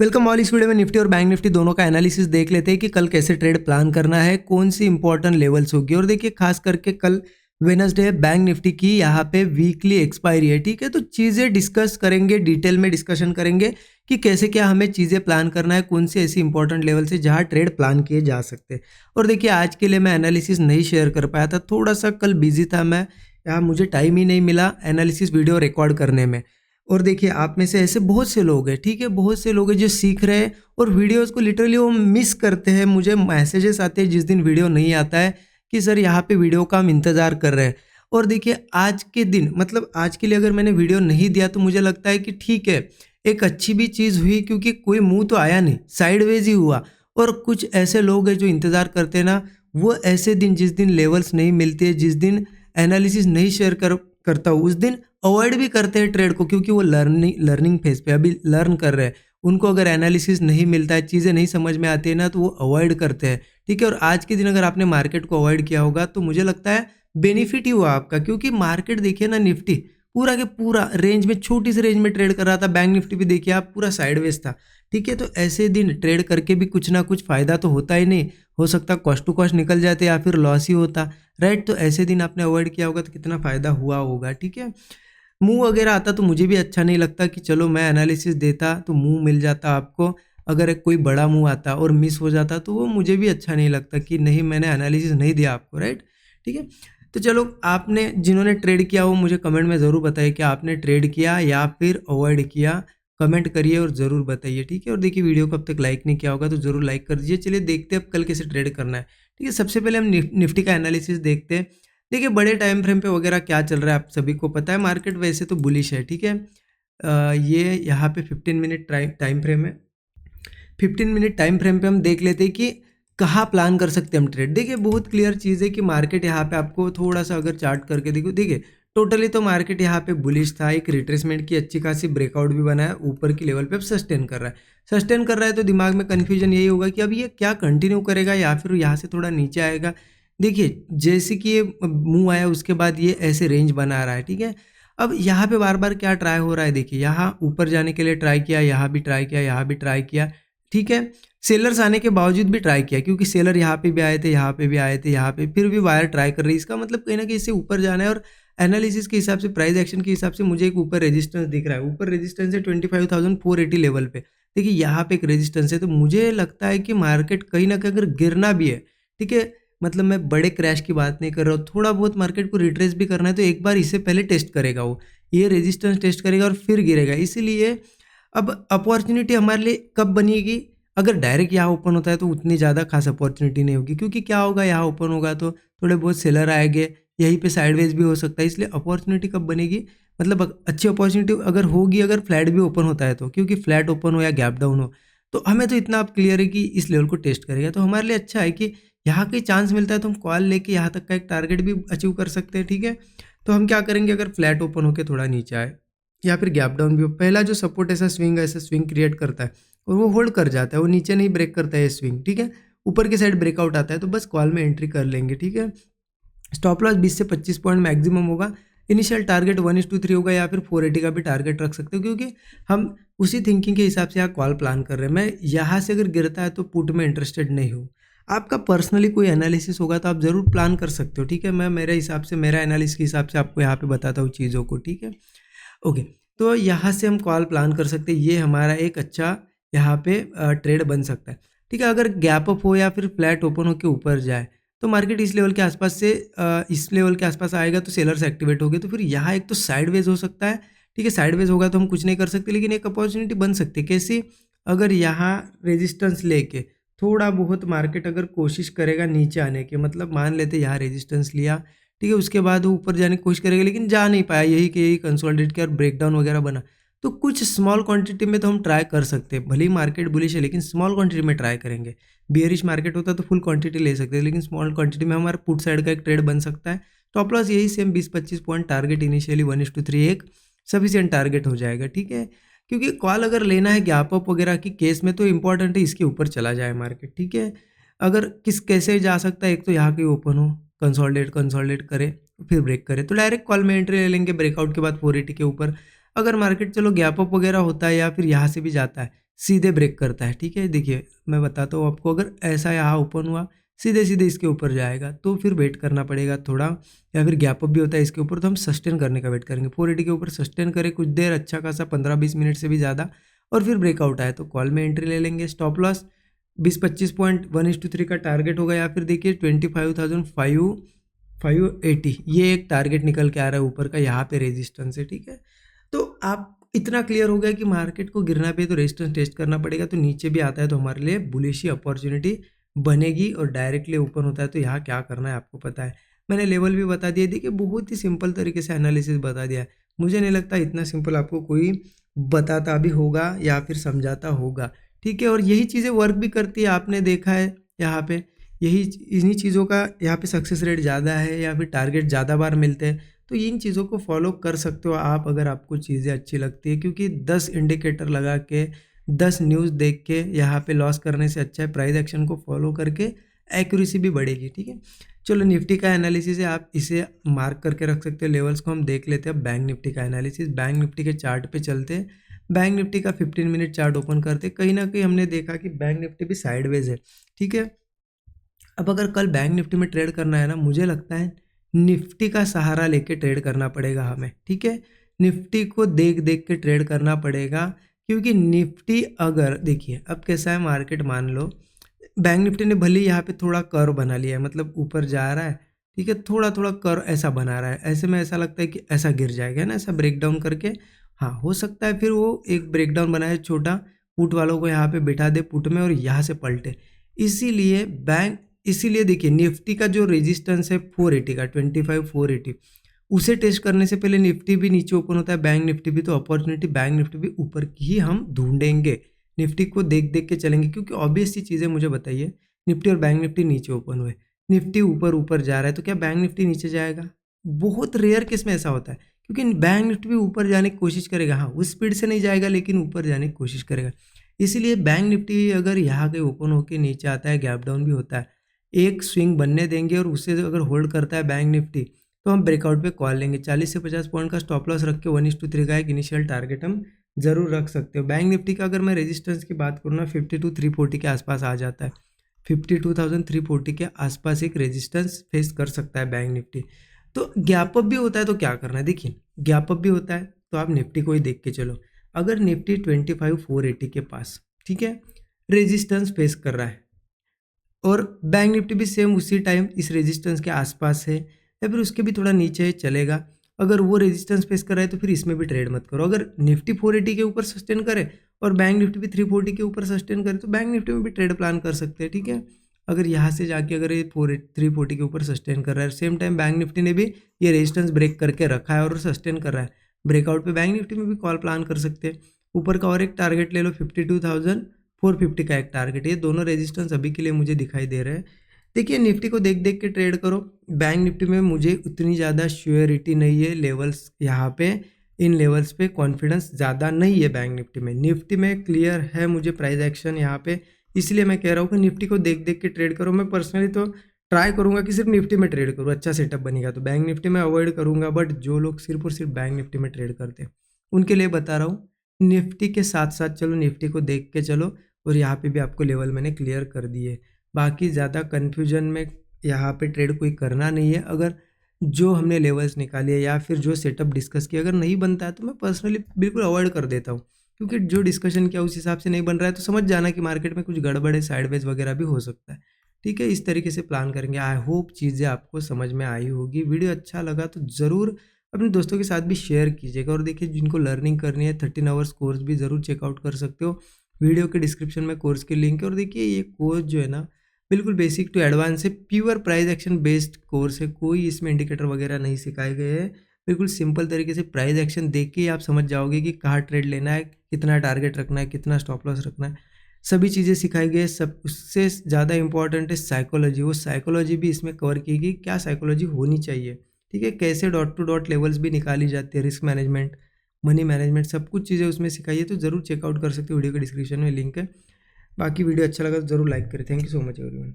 Welcome all. इस video में Nifty और बैंक निफ्टी दोनों का एनालिसिस देख लेते हैं कि कल कैसे ट्रेड प्लान करना है, कौन सी इंपॉर्टेंट लेवल्स होगी। और देखिए खास करके कल वेडनेसडे है, बैंक निफ्टी की यहाँ पे वीकली एक्सपायरी है, ठीक है। तो चीज़ें डिस्कस करेंगे, डिटेल में डिस्कशन करेंगे कि कैसे क्या हमें चीज़ें प्लान करना है, कौन सी ऐसी इंपॉर्टेंट लेवल से जहाँ ट्रेड प्लान किए जा सकते हैं। और देखिए आज के लिए मैं एनालिसिस नहीं शेयर कर पाया था, थोड़ा सा कल बिजी था मैं, यहाँ मुझे टाइम ही नहीं मिला एनालिसिस वीडियो रिकॉर्ड करने में। और देखिए आप में से ऐसे बहुत से लोग हैं, ठीक है, बहुत से लोग हैं जो सीख रहे हैं और वीडियोस को लिटरली वो मिस करते हैं। मुझे मैसेजेस आते हैं जिस दिन वीडियो नहीं आता है कि सर यहाँ पे वीडियो का हम इंतज़ार कर रहे हैं। और देखिए आज के दिन मतलब आज के लिए अगर मैंने वीडियो नहीं दिया तो मुझे लगता है कि ठीक है, एक अच्छी भी चीज़ हुई क्योंकि कोई मुँह तो आया नहीं, साइडवेज ही हुआ। और कुछ ऐसे लोग हैं जो इंतज़ार करते हैं ना, वो ऐसे दिन जिस दिन लेवल्स नहीं मिलती है, जिस दिन एनालिसिस नहीं शेयर करता हूँ, उस दिन अवॉइड भी करते हैं ट्रेड को, क्योंकि वो लर्निंग फेज पे अभी लर्न कर रहे हैं। उनको अगर एनालिसिस नहीं मिलता है, चीज़ें नहीं समझ में आती है ना, तो वो अवॉइड करते हैं, ठीक है। और आज के दिन अगर आपने मार्केट को अवॉइड किया होगा तो मुझे लगता है बेनिफिट ही हुआ आपका, क्योंकि मार्केट देखिए ना, निफ्टी पूरा के पूरा रेंज में, छोटी सी रेंज में ट्रेड कर रहा था। बैंक निफ्टी भी देखिए आप पूरा साइडवेज था, ठीक है। तो ऐसे दिन ट्रेड करके भी कुछ ना कुछ फ़ायदा तो होता ही नहीं, हो सकता कॉस्ट टू कॉस्ट निकल जाते या फिर लॉस ही होता, राइट। तो ऐसे दिन आपने अवॉइड किया होगा तो कितना फ़ायदा हुआ होगा, ठीक है। मुँह वगैरह आता तो मुझे भी अच्छा नहीं लगता कि चलो मैं एनालिसिस देता तो मुँह मिल जाता आपको। अगर एक कोई बड़ा मुँह आता और मिस हो जाता तो वो मुझे भी अच्छा नहीं लगता कि नहीं मैंने एनालिसिस नहीं दिया आपको, राइट, ठीक है। तो चलो आपने जिन्होंने ट्रेड किया वो मुझे कमेंट में ज़रूर बताइए कि आपने ट्रेड किया या फिर अवॉइड किया। कमेंट करिए और ज़रूर बताइए, ठीक है। और देखिए वीडियो को अब तक लाइक नहीं किया होगा तो ज़रूर लाइक कर दीजिए। चलिए देखते हैं अब कल कैसे ट्रेड करना है, ठीक है। सबसे पहले हम निफ्टी का एनालिसिस देखते हैं। देखिए बड़े टाइम फ्रेम पे वगैरह क्या चल रहा है आप सभी को पता है, मार्केट वैसे तो बुलिश है, ठीक है। ये यहाँ पे 15 मिनट टाइम फ्रेम है। 15 मिनट टाइम फ्रेम पे हम देख लेते हैं कि कहाँ प्लान कर सकते हैं हम ट्रेड। देखिए बहुत क्लियर चीज़ है कि मार्केट यहाँ पे आपको थोड़ा सा अगर चार्ट करके देखो, देखिए टोटली तो मार्केट यहाँ पे बुलिश था, एक रिट्रेसमेंट की अच्छी खासी ब्रेकआउट भी बना है, ऊपर की लेवल पे अब सस्टेन कर रहा है। सस्टेन कर रहा है तो दिमाग में कन्फ्यूजन यही होगा कि अब ये क्या कंटिन्यू करेगा या फिर यहाँ से थोड़ा नीचे आएगा। देखिए जैसे कि ये मुँह आया उसके बाद ये ऐसे रेंज बना रहा है, ठीक है। अब यहाँ पे बार बार क्या ट्राई हो रहा है, देखिए यहाँ ऊपर जाने के लिए ट्राई किया, यहाँ भी ट्राई किया, यहाँ भी ट्राई किया, ठीक है। सेलर्स आने के बावजूद भी ट्राई किया, क्योंकि सेलर यहाँ पे भी आए थे, यहाँ पे भी आए थे, यहाँ पे फिर भी वायर ट्राई कर रही है। इसका मतलब कहीं ना कहीं इससे ऊपर जाना है। और एनालिसिस के हिसाब से, प्राइस एक्शन के हिसाब से मुझे एक ऊपर रेजिस्टेंस दिख रहा है। ऊपर रेजिस्टेंस है 25,480 लेवल पे। देखिए यहाँ पे एक रेजिस्टेंस है, तो मुझे लगता है कि मार्केट कहीं ना कहीं अगर गिरना भी है, ठीक है, मतलब मैं बड़े क्रैश की बात नहीं कर रहा हूँ, थोड़ा बहुत मार्केट को रिट्रेस भी करना है तो एक बार इससे पहले टेस्ट करेगा, वो ये रेजिस्टेंस टेस्ट करेगा और फिर गिरेगा। इसीलिए अब अपॉर्चुनिटी हमारे लिए कब बनेगी, अगर डायरेक्ट यहाँ ओपन होता है तो उतनी ज़्यादा खास अपॉर्चुनिटी नहीं होगी, क्योंकि क्या होगा, यहाँ ओपन होगा तो थोड़े बहुत सेलर आएंगे, यहीं पे साइडवेज भी हो सकता है। इसलिए अपॉर्चुनिटी कब बनेगी, मतलब अच्छी अपॉर्चुनिटी अगर होगी, अगर फ्लैट भी ओपन होता है तो, क्योंकि फ्लैट ओपन हो या गैप डाउन हो, तो हमें तो इतना आप क्लियर है कि इस लेवल को टेस्ट करेगा। तो हमारे लिए अच्छा है कि यहाँ कहीं चांस मिलता है तो हम कॉल लेके यहाँ तक का एक टारगेट भी अचीव कर सकते हैं, ठीक है। तो हम क्या करेंगे, अगर फ्लैट ओपन होकर थोड़ा नीचे आए या फिर गैप डाउन भी हो, पहला जो सपोर्ट ऐसा स्विंग क्रिएट करता है और वो होल्ड कर जाता है, वो नीचे नहीं ब्रेक करता है ये स्विंग, ठीक है। ऊपर की साइड ब्रेकआउट आता है तो बस कॉल में एंट्री कर लेंगे, ठीक है। स्टॉप लॉस 20 से 25 पॉइंट मैक्सिमम होगा। इनिशियल टारगेट 1:3 होगा या फिर 480 का भी टारगेट रख सकते हो, क्योंकि हम उसी थिंकिंग के हिसाब से यहाँ कॉल प्लान कर रहे हैं। मैं यहाँ से अगर गिरता है तो पुट में इंटरेस्टेड नहीं हूँ। आपका पर्सनली कोई एनालिसिस होगा तो आप ज़रूर प्लान कर सकते हो, ठीक है। मैं मेरे हिसाब से, मेरा एनालिसिस के हिसाब से आपको यहाँ पे बताता हूँ चीज़ों को, ठीक है। ओके, तो यहाँ से हम कॉल प्लान कर सकते हैं, ये हमारा एक अच्छा यहाँ पे ट्रेड बन सकता है, ठीक है। अगर गैप अप हो या फिर फ्लैट ओपन हो के ऊपर जाए तो मार्केट इस लेवल के आसपास से इस लेवल के आसपास आएगा तो सेलर्स एक्टिवेट हो गए, तो फिर यहाँ एक तो साइडवेज हो सकता है, ठीक है। साइडवेज होगा तो हम कुछ नहीं कर सकते, लेकिन एक अपॉर्चुनिटी बन सकती है। कैसी, अगर यहाँ रेजिस्टेंस लेके थोड़ा बहुत मार्केट अगर कोशिश करेगा नीचे आने की, मतलब मान लेते यहाँ रेजिस्टेंस लिया, ठीक है, उसके बाद वो ऊपर जाने की कोशिश करेगा लेकिन जा नहीं पाया, यही कि यही कंसोलिडेट किया और ब्रेकडाउन वगैरह बना, तो कुछ स्मॉल क्वांटिटी में तो हम ट्राई कर सकते हैं। भले ही मार्केट बुलिश है लेकिन स्मॉल क्वांटिटी में ट्राई करेंगे। बियरिश मार्केट होता तो फुल क्वांटिटी ले सकते हैं, लेकिन स्मॉल क्वांटिटी में हमारा पुट साइड का एक ट्रेड बन सकता है। टॉप लॉस यही सेम 20-25 पॉइंट, टारगेट इनिशियली 1:3 एक सफिशिएंट टारगेट हो जाएगा, ठीक है। क्योंकि कॉल अगर लेना है गैप अप वगैरह की केस में तो इंपॉर्टेंट है इसके ऊपर चला जाए मार्केट, ठीक है। अगर कैसे जा सकता है, एक तो यहाँ के ओपन हो, कंसोलिडेट करे, फिर ब्रेक करे तो डायरेक्ट कॉल में एंट्री ले लेंगे ब्रेकआउट के बाद 480 के ऊपर। अगर मार्केट चलो गैप अप वगैरह होता है या फिर यहाँ से भी जाता है, सीधे ब्रेक करता है, ठीक है। देखिए मैं बताता हूँ आपको, अगर ऐसा यहाँ ओपन हुआ सीधे सीधे इसके ऊपर जाएगा तो फिर वेट करना पड़ेगा थोड़ा, या फिर गैप अप भी होता है इसके ऊपर, तो हम सस्टेन करने का वेट करेंगे। 480 के ऊपर सस्टेन करें कुछ देर, अच्छा खासा 15-20 मिनट से भी ज़्यादा, और फिर ब्रेकआउट आए तो कॉल में एंट्री ले लेंगे। स्टॉप लॉस 20-25 पॉइंट 1:3 का टारगेट होगा, या फिर देखिए 25,580 ये एक टारगेट निकल के आ रहा है ऊपर का, यहाँ पे रेजिस्टेंस है, ठीक है। तो आप इतना क्लियर हो गया कि मार्केट को गिरना पे तो रेजिस्टेंस टेस्ट करना पड़ेगा, तो नीचे भी आता है तो हमारे लिए बुलिश अपॉर्चुनिटी बनेगी, और डायरेक्टली ओपन होता है तो यहाँ क्या करना है आपको पता है। मैंने लेवल भी बता दिया, देखिए बहुत ही सिंपल तरीके से एनालिसिस बता दिया है। मुझे नहीं लगता इतना सिंपल आपको कोई बताता भी होगा या फिर समझाता होगा, ठीक है। और यही चीज़ें वर्क भी करती है, आपने देखा है यहाँ पे, यही इन्हीं चीज़ों का यहाँ पे सक्सेस रेट ज़्यादा है, या फिर टारगेट ज़्यादा बार मिलते हैं। तो इन चीज़ों को फॉलो कर सकते हो आप अगर आपको चीज़ें अच्छी लगती है, क्योंकि 10 इंडिकेटर लगा के 10 न्यूज़ देख के यहाँ पे लॉस करने से अच्छा है प्राइस एक्शन को फॉलो करके एक्यूरेसी भी बढ़ेगी, ठीक है। चलो निफ्टी का एनालिसिस है, आप इसे मार्क करके रख सकते हो, लेवल्स को हम देख लेते हैं। बैंक निफ्टी का एनालिसिस, बैंक निफ्टी के चार्ट पे चलते हैं। बैंक निफ्टी का 15 मिनट चार्ट ओपन करते, कहीं ना कहीं हमने देखा कि बैंक निफ्टी भी साइडवेज है, ठीक है। अब अगर कल बैंक निफ्टी में ट्रेड करना है ना, मुझे लगता है निफ्टी का सहारा लेके ट्रेड करना पड़ेगा हमें, ठीक है। निफ्टी को देख देख के ट्रेड करना पड़ेगा, क्योंकि निफ्टी अगर देखिए अब कैसा है मार्केट, मान लो बैंक निफ्टी ने भले यहाँ पे थोड़ा कर्व बना लिया है, मतलब ऊपर जा रहा है, ठीक है, थोड़ा थोड़ा कर्व ऐसा बना रहा है, ऐसे में ऐसा लगता है कि ऐसा गिर जाएगा ना, ऐसा ब्रेक डाउन करके। हाँ हो सकता है फिर वो एक ब्रेक डाउन बनाए छोटा, पुट वालों को यहाँ पे बिठा दे पुट में और यहाँ से पलटे। इसीलिए इसीलिए देखिए निफ्टी का जो रेजिस्टेंस है 480 का, 25,480, उसे टेस्ट करने से पहले निफ्टी भी नीचे ओपन होता है, बैंक निफ्टी भी, तो अपॉर्चुनिटी बैंक निफ्टी भी ऊपर की ही हम ढूंढेंगे। निफ्टी को देख देख के चलेंगे, क्योंकि ऑब्वियस सी चीज़ें मुझे बताइए, निफ्टी और बैंक निफ्टी नीचे ओपन हुए, निफ्टी ऊपर ऊपर जा रहा है, तो क्या बैंक निफ्टी नीचे जाएगा? बहुत रेयर केस में ऐसा होता है, क्योंकि बैंक निफ्टी भी ऊपर जाने की कोशिश करेगा, हाँ उस स्पीड से नहीं जाएगा लेकिन ऊपर जाने की कोशिश करेगा। इसीलिए बैंक निफ्टी अगर यहाँ के ओपन होकर नीचे आता है, गैप डाउन भी होता है, एक स्विंग बनने देंगे, और उससे अगर होल्ड करता है बैंक निफ्टी तो हम ब्रेकआउट पे कॉल लेंगे। 40 से 50 पॉइंट का स्टॉप लॉस रख के 1:3 का एक इनिशियल टारगेट हम जरूर रख सकते हो। बैंक निफ्टी का अगर मैं रेजिस्टेंस की बात करूँ ना, 52,340 के आसपास आ जाता है, 52,340 के आसपास एक रेजिस्टेंस फेस कर सकता है बैंक निफ्टी। तो गैप अप भी होता है तो क्या करना है, देखिए गैप अप भी होता है तो आप निफ्टी को ही देख के चलो। अगर निफ्टी 25,480 के पास, ठीक है, रेजिस्टेंस फेस कर रहा है, और बैंक निफ्टी भी सेम उसी टाइम इस रेजिस्टेंस के आसपास है, या फिर उसके भी थोड़ा नीचे चलेगा, अगर वो रेजिस्टेंस फेस कर रहा है तो फिर इसमें भी ट्रेड मत करो। अगर निफ्टी 480 के ऊपर सस्टेन करे और बैंक निफ्टी भी 340 के ऊपर सस्टेन करे तो बैंक निफ्टी में भी ट्रेड प्लान कर सकते हैं, ठीक है। अगर यहाँ से जाके अगर ये 340 के ऊपर सस्टेन कर रहा है, सेम टाइम बैंक निफ्टी ने भी ये रेजिस्टेंस ब्रेक करके रखा है और सस्टेन कर रहा है, ब्रेकआउट पे बैंक निफ्टी में भी कॉल प्लान कर सकते हैं। ऊपर का और एक टारगेट ले लो, 52,450 का एक टारगेट, ये दोनों रेजिस्टेंस अभी के लिए मुझे दिखाई दे रहे हैं। देखिए निफ्टी को देख देख के ट्रेड करो, बैंक निफ्टी में मुझे उतनी ज़्यादा श्योरिटी नहीं है, लेवल्स यहाँ पे इन लेवल्स पे कॉन्फिडेंस ज़्यादा नहीं है बैंक निफ्टी में क्लियर है मुझे प्राइस एक्शन यहाँ पे, इसलिए मैं कह रहा हूँ कि निफ्टी को देख देख के ट्रेड करो। मैं पर्सनली तो ट्राई करूँगा कि सिर्फ निफ्टी में ट्रेड करूँ, अच्छा सेटअप बनेगा तो बैंक निफ्टी में अवॉइड करूँगा, बट जो लोग सिर्फ और सिर्फ बैंक निफ्टी में ट्रेड करते हैं उनके लिए बता रहा हूँ, निफ्टी के साथ साथ चलो, निफ्टी को देख के चलो, और यहाँ पे भी आपको लेवल मैंने क्लियर कर दिए। बाकी ज़्यादा कन्फ्यूजन में यहाँ पे ट्रेड कोई करना नहीं है। अगर जो हमने लेवल्स निकाले या फिर जो सेटअप डिस्कस किया अगर नहीं बनता है तो मैं पर्सनली बिल्कुल अवॉइड कर देता हूँ, क्योंकि जो डिस्कशन किया उस हिसाब से नहीं बन रहा है तो समझ जाना कि मार्केट में कुछ गड़बड़ है, साइडवेज वगैरह भी हो सकता है, ठीक है। इस तरीके से प्लान करेंगे। आई होप चीज़ें आपको समझ में आई होगी। वीडियो अच्छा लगा तो ज़रूर अपने दोस्तों के साथ भी शेयर कीजिएगा, और देखिए जिनको लर्निंग करनी है 13 आवर्स कोर्स भी ज़रूर चेकआउट कर सकते हो, वीडियो के डिस्क्रिप्शन में कोर्स की लिंक है। और देखिए ये कोर्स जो है ना बिल्कुल बेसिक टू एडवांस है, pure price action based course है, कोई इसमें इंडिकेटर वगैरह नहीं सिखाए गए हैं, बिल्कुल सिंपल तरीके से प्राइस एक्शन देख के ही आप समझ जाओगे कि कहाँ ट्रेड लेना है, कितना टारगेट रखना है, कितना स्टॉप लॉस रखना है, सभी चीज़ें सिखाई गई है। सब उससे ज़्यादा इंपॉर्टेंट है साइकोलॉजी, वो साइकोलॉजी भी इसमें कवर की गई, क्या साइकोलॉजी होनी चाहिए, ठीक है, कैसे डॉट टू डॉट लेवल्स भी निकाली जाती है, रिस्क मैनेजमेंट, मनी मैनेजमेंट, सब कुछ चीज़ें उसमें सिखाई है। तो ज़रूर चेकआउट कर सकते हो, वीडियो के डिस्क्रिप्शन में लिंक है। बाकी वीडियो अच्छा लगा तो ज़रूर लाइक करें। Thank you so much everyone.